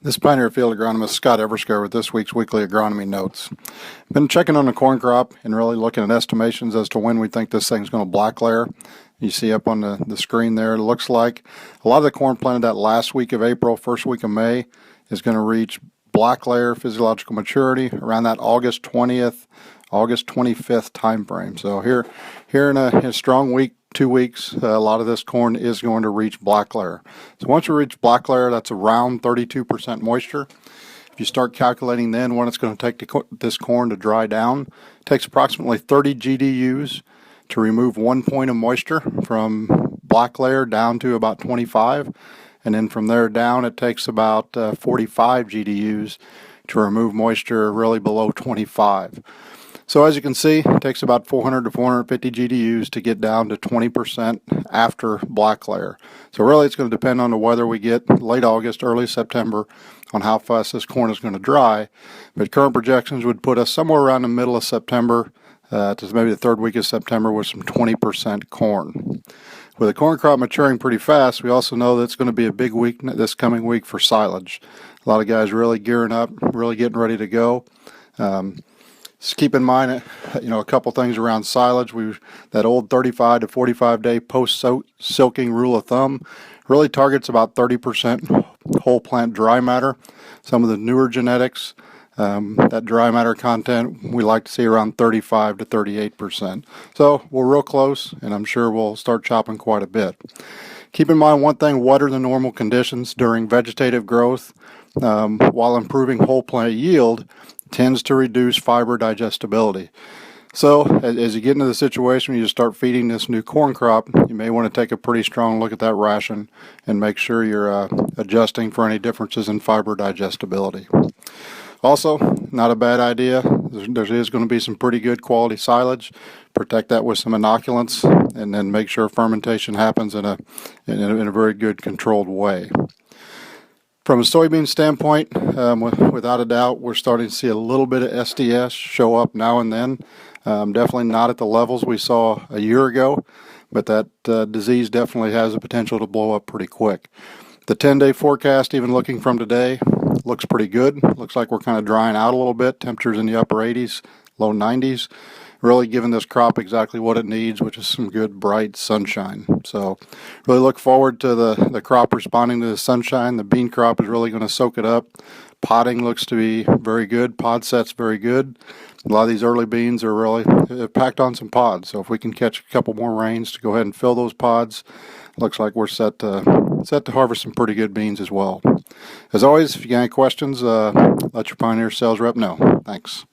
This Pioneer Field Agronomist Scott Eversgerd with this week's weekly agronomy notes. Been checking on the corn crop and really looking at estimations as to when we think this thing's going to black layer. You see up on the screen there, it looks like a lot of the corn planted that last week of April, first week of May is going to reach black layer physiological maturity around that August 20th, August 25th time frame. So here in a strong week, 2 weeks, a lot of this corn is going to reach black layer. So once we reach black layer, that's around 32% moisture. If you start calculating then when it's going to take this corn to dry down, it takes approximately 30 GDUs to remove 1 point of moisture from black layer down to about 25. And then from there down, it takes about 45 GDUs to remove moisture really below 25. So as you can see, it takes about 400 to 450 GDUs to get down to 20% after black layer. So really it's going to depend on the weather we get late August, early September on how fast this corn is going to dry. But current projections would put us somewhere around the middle of September to maybe the third week of September with some 20% corn. With the corn crop maturing pretty fast, we also know that it's going to be a big week this coming week for silage. A lot of guys really gearing up, really getting ready to go. Just keep in mind, a couple things around silage. That old 35 to 45 day post-silking rule of thumb really targets about 30% whole plant dry matter. Some of the newer genetics, that dry matter content, we like to see around 35 to 38%. So we're real close, and I'm sure we'll start chopping quite a bit. Keep in mind one thing, wetter than normal conditions during vegetative growth, while improving whole plant yield, tends to reduce fiber digestibility. So as you get into the situation, you start feeding this new corn crop, you may want to take a pretty strong look at that ration and make sure you're adjusting for any differences in fiber digestibility. Also, not a bad idea, there is going to be some pretty good quality silage. Protect that with some inoculants and then make sure fermentation happens in a very good controlled way. From a soybean standpoint, without a doubt, we're starting to see a little bit of SDS show up now and then. Definitely not at the levels we saw a year ago, but that disease definitely has the potential to blow up pretty quick. The 10-day forecast, even looking from today, looks pretty good. Looks like we're kind of drying out a little bit. Temperatures in the upper 80s, low 90s. Really giving this crop exactly what it needs, which is some good bright sunshine. So really look forward to the crop responding to the sunshine. The bean crop is really going to soak it up. Potting looks to be very good. Pod set's very good. A lot of these early beans are really packed on some pods. So if we can catch a couple more rains to go ahead and fill those pods, looks like we're set to harvest some pretty good beans as well. As always, if you got any questions, let your Pioneer sales rep know. Thanks.